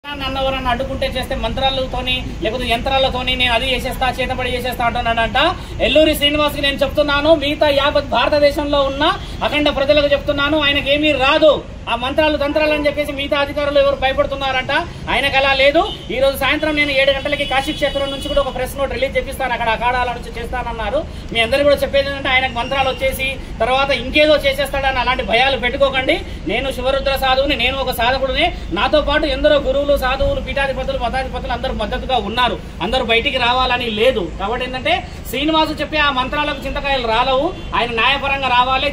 నన్ను ఎవరన్నా అడ్డుకుంటే చేస్తే మంత్రాలతోని లేకపోతే యంత్రాలతోని నేను అది చేసేస్తా చేతబడి చేసేస్తా అంటున్నాడంట. ఎల్లూరి శ్రీనివాస్కి నేను చెప్తున్నాను, మిగతా యావత్ భారతదేశంలో ఉన్న అఖండ ప్రజలకు చెప్తున్నాను, ఆయనకి ఏమీ రాదు. ఆ మంత్రాలు తంత్రాలు అని చెప్పేసి మిగతా అధికారులు ఎవరు భయపడుతున్నారంట, ఆయనకు అలా లేదు. ఈ రోజు సాయంత్రం నేను 7 గంటలకి కాశీ క్షేత్రం నుంచి కూడా ఒక ప్రెస్ నోట్ రిలీజ్ చేపిస్తాను, అక్కడ అఖాడాల నుంచి చేస్తానన్నారు. మీ అందరూ కూడా చెప్పేది ఏంటంటే ఆయనకు మంత్రాలు వచ్చేసి తర్వాత ఇంకేదో చేసేస్తాడని అలాంటి భయాలు పెట్టుకోకండి. నేను శివరుద్ర సాధువుని, నేను ఒక సాధకుడిని, నాతో పాటు ఎందరో గురువులు సాధువులు పీఠాధిపతులు మతాధిపతులు అందరూ మద్దతుగా ఉన్నారు. అందరూ బయటికి రావాలని లేదు. కాబట్టి ఏంటంటే శ్రీనివాసు చెప్పే ఆ మంత్రాలకు చింతకాయలు రాలవు. ఆయన న్యాయపరంగా రావాలి.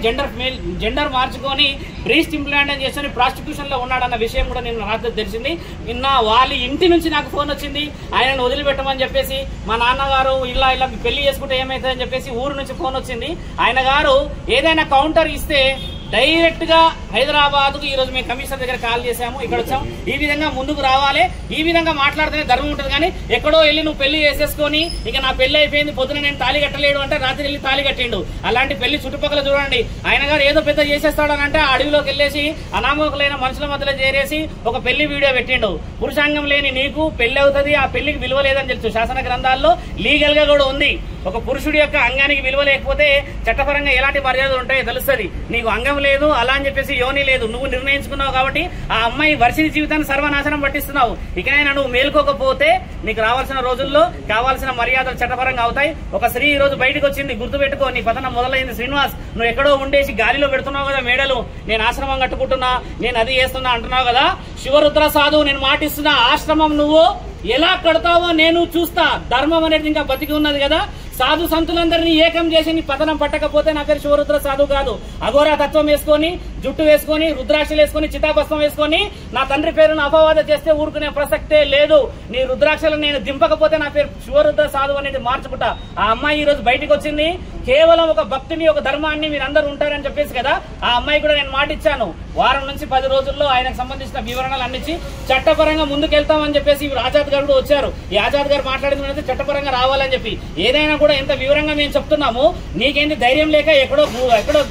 జెండర్ మార్చుకొని బ్రీస్ట్ ఇంప్లాంట్ చేసి ప్రాస్టిట్యూషన్ లో ఉన్నాడన్న విషయం కూడా నేను రాత్రి తెలిసింది. నిన్న వాళ్ళ ఇంటి నుంచి నాకు ఫోన్ వచ్చింది, ఆయనను వదిలిపెట్టమని చెప్పేసి. మా నాన్నగారు ఇలా పెళ్లి చేసుకుంటే ఏమైతుందని చెప్పేసి ఊరు నుంచి ఫోన్ వచ్చింది. ఆయన గారు ఏదైనా కౌంటర్ ఇస్తే డైరెక్ట్ గా హైదరాబాద్ కు ఈ రోజు మేము కమిషనర్ దగ్గర కాల్ చేశాము, ఇక్కడ వచ్చాము. ఈ విధంగా ముందుకు రావాలి, ఈ విధంగా మాట్లాడితేనే ధర్మం ఉంటుంది. కానీ ఎక్కడో వెళ్ళి నువ్వు పెళ్లి చేసేసుకొని ఇక నా పెళ్లి అయిపోయింది, పొద్దున నేను తాళి కట్టలేడు అంటే రాత్రి వెళ్ళి తాళి కట్టిండు. అలాంటి పెళ్లి చుట్టుపక్కల చూడండి. ఆయన గారు ఏదో పెద్ద చేసేస్తాడని అంటే అడవిలోకి వెళ్ళేసి అనామకులైన మనుషుల మధ్యలో చేరేసి ఒక పెళ్లి వీడియో పెట్టిండు. పురుషాంగం లేని నీకు పెళ్లి అవుతుంది, ఆ పెళ్లికి విలువ లేదని తెలుసు. శాసన గ్రంథాల్లో లీగల్ గా కూడా ఉంది. ఒక పురుషుడి యొక్క అంగానికి విలువ లేకపోతే చట్టపరంగా ఎలాంటి మర్యాదలు ఉంటాయో తెలుస్తుంది. నీకు అంగం లేదు అలా అని చెప్పేసి యోని లేదు, నువ్వు నిర్ణయించుకున్నావు. కాబట్టి ఆ అమ్మాయి వర్షిని జీవితాన్ని సర్వనాశనం పట్టిస్తున్నావు. ఇకనైనా నువ్వు మేల్కోకపోతే నీకు రావాల్సిన రోజుల్లో కావాల్సిన మర్యాదలు చట్టపరంగా అవుతాయి. ఒక స్త్రీ ఈ రోజు బయటకు వచ్చింది, గుర్తుపెట్టుకో. నీ పతనం మొదలైంది శ్రీనివాస్. నువ్వు ఎక్కడో ఉండేసి గాలిలో పెడుతున్నావు కదా మేడలు, నేను ఆశ్రమం కట్టుకుంటున్నా, నేను అది చేస్తున్నా అంటున్నావు కదా. శివరుద్ర సాధువు నేను మాటిస్తున్నా, ఆశ్రమం నువ్వు ఎలా కడతావో నేను చూస్తా. ధర్మం అనేది ఇంకా బతికి ఉన్నది కదా. సాధు సంతులందరినీ ఏకం చేసి నీ పతనం పట్టకపోతే నా పేరు శివరుద్ర సాధువు కాదు. అఘోరా తత్వం వేసుకొని, జుట్టు వేసుకొని, రుద్రాక్షలు వేసుకొని, చితాభస్మం వేసుకొని నా తండ్రి పేరును అపవాద చేస్తే ఊరుకునే ప్రసక్తే లేదు. నీ రుద్రాక్షలను నేను దింపకపోతే నా పేరు శివరుద్ర సాధువు అనేది మార్చుకుంటా. ఆ అమ్మాయి ఈ రోజు బయటకు వచ్చింది, కేవలం ఒక భక్తిని ఒక ధర్మాన్ని మీరందరూ ఉంటారని చెప్పేసి కదా. ఆ అమ్మాయి కూడా నేను మాటిచ్చాను, వారం నుంచి 10 రోజుల్లో ఆయనకు సంబంధించిన వివరణలు అందించి చట్టపరంగా ముందుకెళ్తామని చెప్పేసి ఆజాద్ గారు కూడా వచ్చారు. ఈ ఆజాద్ గారు మాట్లాడింది చట్టపరంగా రావాలని చెప్పి. ఏదైనా కూడా ఎంత వివరంగా మేము చెప్తున్నాము, నీకేంటి ధైర్యం లేక ఎక్కడో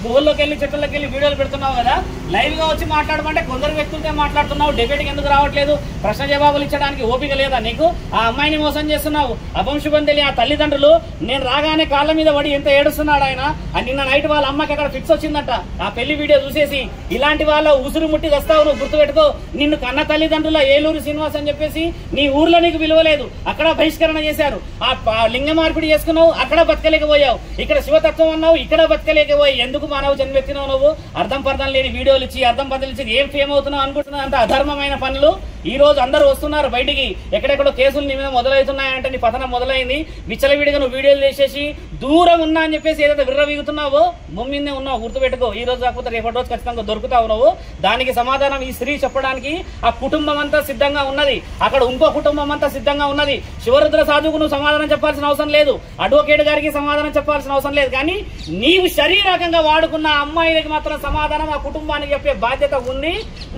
గుహల్లోకి వెళ్ళి చెట్లలోకి వెళ్ళి వీడియోలు పెడుతున్నావు కదా. లైవ్ గా వచ్చి మాట్లాడమంటే కొందరు వ్యక్తులతో మాట్లాడుతున్నావు, డిబేట్కి ఎందుకు రావట్లేదు? ప్రశ్న జవాబులు ఇచ్చడానికి ఓపిక లేదా నీకు? ఆ అమ్మాయిని మోసం చేస్తున్నావు. అపంశుభం తెలియ ఆ తల్లిదండ్రులు నేను రాగానే కాళ్ళ మీద పడి ఎంత ఏడుస్తున్నాడు ఆయన. నిన్న నైట్ వాళ్ళ అమ్మకి అక్కడ ఫిక్స్ వచ్చిందంట ఆ పెళ్లి వీడియో చూసేసి. ఇలాంటి వాళ్ళ ఉసురు ముట్టి వస్తావు నువ్వు, గుర్తుపెట్టుకో. నిన్ను కన్న తల్లిదండ్రుల ఏలూరు శ్రీనివాస్ అని చెప్పేసి నీ ఊర్లో నీకు విలువ లేదు, అక్కడ బహిష్కరణ చేశారు. ఆ లింగ మార్పిడి చేసుకున్నావు, అక్కడ బతకలేకపోయావు. ఇక్కడ శివతత్వం అన్నావు, ఇక్కడ బతకలేకపోయావు. ఎందుకు మానవ జన్మెత్తినావు నువ్వు? అర్థం పర్థం లేని వీడియోలు ఇచ్చి అర్థం పర్థం ఇచ్చి ఏం ఫేమ్ అవుతున్నావు అనుకుంటున్నావు? అంత అధర్మమైన పనులు. ఈ రోజు అందరూ వస్తున్నారు బయటికి, ఎక్కడెక్కడో కేసులు నీ మీద మొదలవుతున్నాయంటే నీ పతనం మొదలైంది. విచ్చలవిడిగా నువ్వు వీడియోలు చేసేసి దూరం ఉన్నా అని చెప్పేసి ఏదైతే విర్రవీగుతున్నావో భూమినే ఉన్నావు, గుర్తుపెట్టుకో. ఈ రోజు కాకపోతే రేపటి రోజు ఖచ్చితంగా దొరుకుతావు నువ్వు. దానికి సమాధానం ఈ స్త్రీ చెప్పడానికి ఆ కుటుంబం అంతా సిద్ధంగా ఉన్నది, అక్కడ ఇంకో కుటుంబం అంతా సిద్ధంగా ఉన్నది. శివరుద్ర సాధువుకు నువ్వు సమాధానం చెప్పాల్సిన అవసరం లేదు, అడ్వకేట్ గారికి సమాధానం చెప్పాల్సిన అవసరం లేదు. కానీ నీవు శరీరకంగా వాడుకున్న అమ్మాయిలకి మాత్రం సమాధానం ఆ కుటుంబానికి చెప్పే బాధ్యత ఉంది.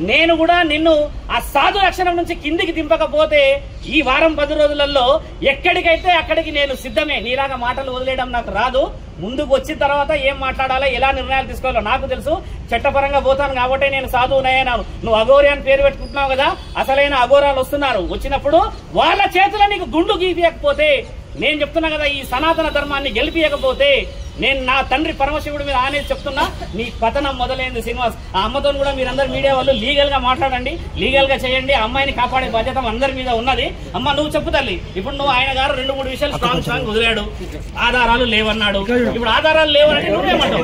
నేను కూడా నిన్ను ఆ సాధు లక్షణం నుంచి కిందికి దింపకపోతే ఈ వారం 10 రోజులలో ఎక్కడికైతే అక్కడికి నేను సిద్ధమే. నీలాగా మాటలు వదిలేయడం నాకు రాదు. ముందుకు వచ్చిన తర్వాత ఏం మాట్లాడాలో, ఎలా నిర్ణయాలు తీసుకోవాలో నాకు తెలుసు. చట్టపరంగా పోతాను కాబట్టి నేను సాధువునయ్యాను. నువ్వు అఘోరి అని పేరు పెట్టుకుంటున్నావు కదా, అసలైన అఘోరాలు వస్తున్నారు. వచ్చినప్పుడు వాళ్ళ చేతుల నీకు గుండు గీపియకపోతే, నేను చెప్తున్నా కదా, ఈ సనాతన ధర్మాన్ని గెలిపియకపోతే నేను నా తండ్రి పరమశివుడి మీద అనేది చెప్తున్నా. నీ పతనం మొదలైంది శ్రీనివాస్. ఆ అమ్మతో కూడా మీరందరూ మీడియా వాళ్ళు లీగల్ గా మాట్లాడండి, లీగల్ గా చేయండి. అమ్మాయిని కాపాడే బాధ్యత అందరి మీద ఉన్నది. అమ్మ నువ్వు చెప్పు తల్లి. ఇప్పుడు నువ్వు ఆయన గారు 2-3 విషయాలు స్ట్రాంగ్ వదిలాడు, ఆధారాలు లేవన్నాడు. ఇప్పుడు ఆధారాలు లేవనంటే నువ్వేమంటావు?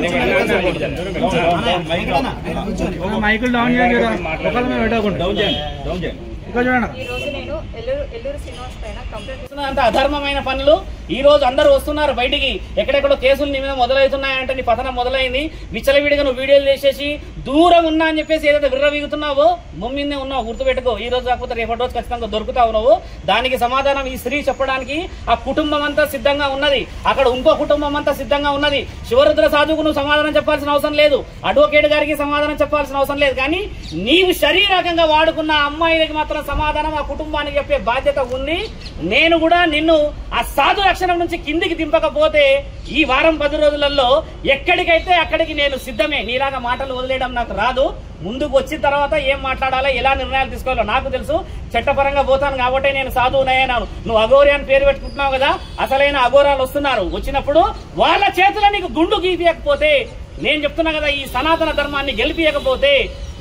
అంత అధర్మమైన పనులు. ఈ రోజు అందరూ వస్తున్నారు బయటికి, ఎక్కడెక్కడో కేసులు నీ మీద మొదలవుతున్నాయంటే నీ పతనం మొదలైంది. విచ్చలవిడిగా నువ్వు వీడియోలు చేసేసి దూరం ఉన్నా అని చెప్పేసి ఏదైతే విర్రవీగుతున్నావో భూమినే ఉన్నావు, గుర్తుపెట్టుకో. ఈ రోజు కాకపోతే రేపటి రోజు ఖచ్చితంగా దొరుకుతావు నువ్వు. దానికి సమాధానం ఈ స్త్రీ చెప్పడానికి ఆ కుటుంబం అంతా సిద్ధంగా ఉన్నది, అక్కడ ఇంకో కుటుంబం అంతా సిద్ధంగా ఉన్నది. శివరుద్ర సాధువుకు నువ్వు సమాధానం చెప్పాల్సిన అవసరం లేదు, అడ్వకేట్ గారికి సమాధానం చెప్పాల్సిన అవసరం లేదు. కానీ నీవు శరీరకంగా వాడుకున్న అమ్మాయిలకి మాత్రం మాత్రం సమాధానం ఆ కుటుంబానికి చెప్పే బాధ్యత ఉంది. నేను కూడా నిన్ను ఆ సాధు లక్షణం నుంచి కిందికి దింపకపోతే ఈ వారం 10 రోజులలో ఎక్కడికైతే అక్కడికి నేను సిద్ధమే. నీలాగా మాటలు వదిలేయడం నాకు రాదు. ముందుకు వచ్చిన తర్వాత ఏం మాట్లాడాలో, ఎలా నిర్ణయాలు తీసుకోవాలో నాకు తెలుసు. చట్టపరంగా పోతాను కాబట్టి నేను సాధువునయ్యాను. నువ్వు అఘోరి అని పేరు పెట్టుకుంటున్నావు కదా, అసలైన అఘోరాలు వస్తున్నారు. వచ్చినప్పుడు వాళ్ళ చేతుల నీకు గుండు గీపియకపోతే, నేను చెప్తున్నా కదా, ఈ సనాతన ధర్మాన్ని గెలిపియకపోతే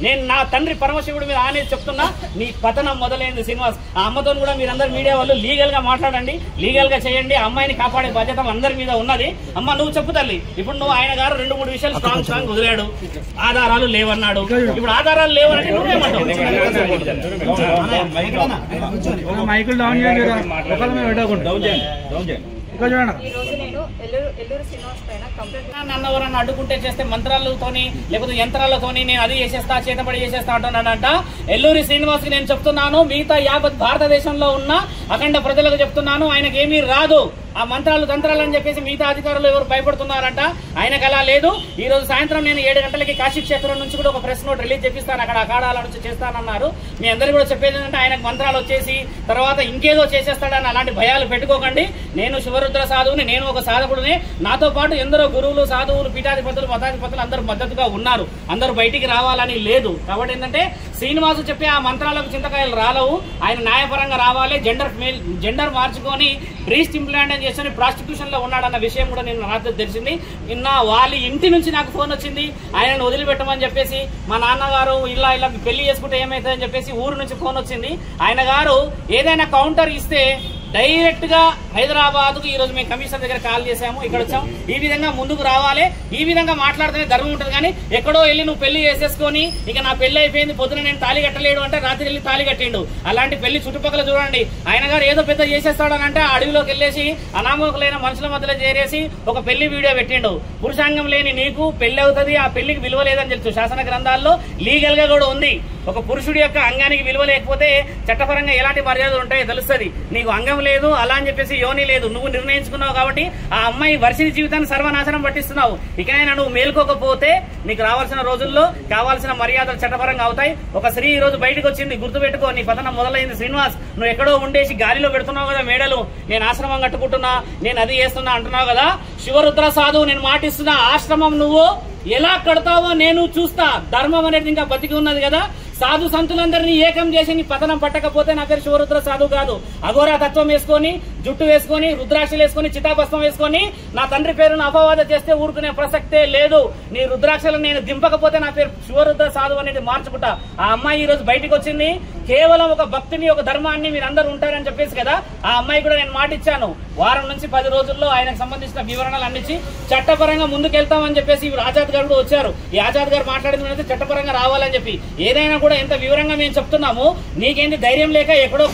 నేను నా తండ్రి పరమశివుడి మీద ఆనేది చెప్తున్నా, నీ పతనం మొదలైంది శ్రీనివాస్. ఆ అమ్మతో కూడా మీరందరూ మీడియా వాళ్ళు లీగల్ గా మాట్లాడండి, లీగల్ గా చేయండి. అమ్మాయిని కాపాడే బాధ్యత అందరి మీద ఉన్నది. అమ్మ నువ్వు చెప్పు తల్లి. ఇప్పుడు నువ్వు ఆయన గారు 2-3 విషయాలు స్ట్రాంగ్ వదిలాడు, ఆధారాలు లేవన్నాడు. ఇప్పుడు ఆధారాలు లేవనంటే నువ్వేమంటావు? నన్నెవరన్నా అడ్డుకుంటే చేస్తే మంత్రాలతోని లేకపోతే యంత్రాలతోని నేను అది చేసేస్తా, చేతబడి చేసేస్తా అంటున్నాడంట. ఎల్లూరి శ్రీనివాస్ కి నేను చెప్తున్నాను, మిగతా యావత్ భారతదేశంలో ఉన్న అఖండ ప్రజలకు చెప్తున్నాను, ఆయనకి ఏమీ రాదు. ఆ మంత్రాలు తంత్రాలు అని చెప్పేసి మిగతా అధికారులు ఎవరు భయపడుతున్నారంట. ఆయనకు అలా లేదు. ఈ రోజు సాయంత్రం నేను 7 గంటలకి కాశీ క్షేత్రం నుంచి కూడా ఒక ప్రెస్ నోట్ రిలీజ్ చేపిస్తాను. అక్కడ అఖాడాల నుంచి చేస్తానన్నారు. మీ అందరికీ కూడా చెప్పేది ఏంటంటే, ఆయనకు మంత్రాలు వచ్చేసి తర్వాత ఇంకేదో చేసేస్తాడని అలాంటి భయాలు పెట్టుకోకండి. నేను శివరుద్ర సాధువుని, నేను ఒక సాధకుడిని. నాతో పాటు ఎందరో గురువులు, సాధువులు, పీఠాధిపతులు, మతాధిపతులు అందరూ మద్దతుగా ఉన్నారు. అందరూ బయటికి రావాలని లేదు. కాబట్టి ఏంటంటే, శ్రీనివాసు చెప్పే ఆ మంత్రాలకు చింతకాయలు రాలవు. ఆయన న్యాయపరంగా రావాలి. జెండర్ మార్చుకొని బ్రీస్ట్ ఇంప్లాంట్ చేసి ప్రాస్టిట్యూషన్ లో ఉన్నాడన్న విషయం కూడా నేను నాకు తెలిసింది. నిన్న వాళ్ళ ఇంటి నుంచి నాకు ఫోన్ వచ్చింది, ఆయనను వదిలిపెట్టమని చెప్పేసి. మా నాన్నగారు ఇలా పెళ్లి చేసుకుంటే ఏమైతుందని చెప్పేసి ఊరు నుంచి ఫోన్ వచ్చింది. ఆయన గారు ఏదైనా కౌంటర్ ఇస్తే డైరెక్ట్ గా హైదరాబాద్ కు ఈ రోజు మేము కమిషనర్ దగ్గర కాల్ చేసాము, ఇక్కడ వచ్చాము. ఈ విధంగా ముందుకు రావాలి, ఈ విధంగా మాట్లాడితేనే ధర్మం ఉంటుంది. కానీ ఎక్కడో వెళ్ళి నువ్వు పెళ్లి చేసేసుకొని ఇక నా పెళ్లి అయిపోయింది, పొద్దున నేను తాళి కట్టలేడు అంటే రాత్రి వెళ్ళి తాళి కట్టిండు. అలాంటి పెళ్లి చుట్టుపక్కల చూడండి. ఆయన గారు ఏదో పెద్ద చేసేస్తాడనంటే అడవిలోకి వెళ్ళేసి అనామకులైన మనుషుల మధ్యలో చేరేసి ఒక పెళ్లి వీడియో పెట్టిండు. పురుషాంగం లేని నీకు పెళ్లి అవుతుంది, ఆ పెళ్లికి విలువ లేదని తెలుసు. శాసన గ్రంథాల్లో లీగల్ గా కూడా ఉంది. ఒక పురుషుడి యొక్క అంగానికి విలువ లేకపోతే చట్టపరంగా ఎలాంటి మర్యాదలు ఉంటాయో తెలుస్తుంది. నీకు అంగం లేదు, అలా అని చెప్పేసి యోని లేదు, నువ్వు నిర్ణయించుకున్నావు. కాబట్టి ఆ అమ్మాయి వర్షిని జీవితాన్ని సర్వనాశనం పట్టిస్తున్నావు. ఇకనైనా నువ్వు మేల్కోకపోతే నీకు రావాల్సిన రోజుల్లో కావాల్సిన మర్యాదలు చట్టపరంగా అవుతాయి. ఒక స్త్రీ ఈ రోజు బయటకు వచ్చింది, గుర్తుపెట్టుకో. నీ పతనం మొదలైంది శ్రీనివాస్. నువ్వు ఎక్కడో ఉండేసి గాలిలో పెడుతున్నావు కదా మేడలు, నేను ఆశ్రమం కట్టుకుంటున్నా, నేను అది చేస్తున్నా అంటున్నావు కదా. శివరుద్ర సాధువు నేను మాటిస్తున్నా, ఆశ్రమం నువ్వు ఎలా కడతావో నేను చూస్తా. ధర్మం అనేది ఇంకా బతికి ఉన్నది కదా. సాధు సంతులందరినీ ఏకం చేసి నీ పతనం పట్టకపోతే నా పేరు శివరుద్ర సాధువు కాదు. అఘోరా తత్వం వేసుకొని, జుట్టు వేసుకొని, రుద్రాక్షలు వేసుకొని, చితాభస్మం వేసుకొని నా తండ్రి పేరును అపవాద చేస్తే ఊరుకునే ప్రసక్తే లేదు. నీ రుద్రాక్షలను నేను దింపకపోతే నా పేరు శివరుద్ర సాధువు అనేది మార్చుకుంటా. ఆ అమ్మాయి ఈ రోజు బయటకు వచ్చింది, కేవలం ఒక భక్తిని, ఒక ధర్మాన్ని మీరందరూ ఉంటారని చెప్పేసి కదా. ఆ అమ్మాయి కూడా నేను మాటిచ్చాను, వారం నుంచి 10 రోజుల్లో ఆయనకు సంబంధించిన వివరణలు అందించి చట్టపరంగా ముందుకెళ్తామని చెప్పేసి ఆజాద్ గారు కూడా వచ్చారు. ఈ ఆజాద్ గారు మాట్లాడింది చట్టపరంగా రావాలని చెప్పి. ఏదైనా కూడా ఎంత వివరంగా మేము చెప్తున్నాము, నీకేంటి ధైర్యం లేక ఎక్కడో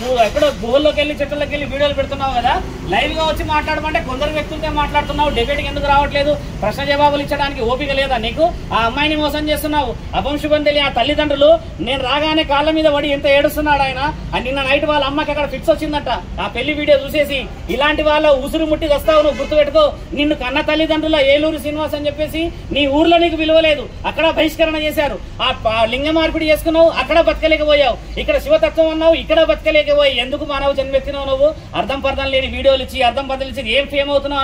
గుహల్లోకి వెళ్ళి చెట్లలోకి వెళ్ళి వీడియోలు పెడుతున్నావు కదా. లైవ్ గా వచ్చి మాట్లాడమంటే కొందరు వ్యక్తులతో మాట్లాడుతున్నావు. డిబేట్కి ఎందుకు రావట్లేదు? ప్రశ్న జవాబులు ఇచ్చడానికి ఓపిక లేదా నీకు? ఆ అమ్మాయిని మోసం చేస్తున్నావు. అభంశుభం తెలియ ఆ తల్లిదండ్రులు నేను రాగానే కాళ్ళ మీద పడి ఎంత ఏడుస్తున్నాడు ఆయన. నిన్న నైట్ వాళ్ళ అమ్మకి అక్కడ ఫిక్స్ వచ్చిందట ఆ పెళ్లి వీడియో చూసేసి. ఇలాంటి వాళ్ళ ఉసురు ముట్టి వస్తావు నువ్వు, గుర్తుపెట్టుకో. నిన్ను కన్న తల్లిదండ్రుల ఏలూరు శ్రీనివాస్ అని చెప్పేసి నీ ఊర్లో నీకు విలువ లేదు, అక్కడ బహిష్కరణ చేశారు. ఆ లింగ మార్పిడి చేసుకున్నావు, అక్కడ బతకలేకపోయావు. ఇక్కడ శివతత్వం అన్నావు, ఇక్కడ బతకలేకపోయావు. ఎందుకు మానవ జన్మెత్తినావు నువ్వు? అర్థం పర్థం లేని వీడియోలు ఇచ్చి, అర్థం పర్థం ఇచ్చి ఏం ఫేమ్ అవుతున్నావు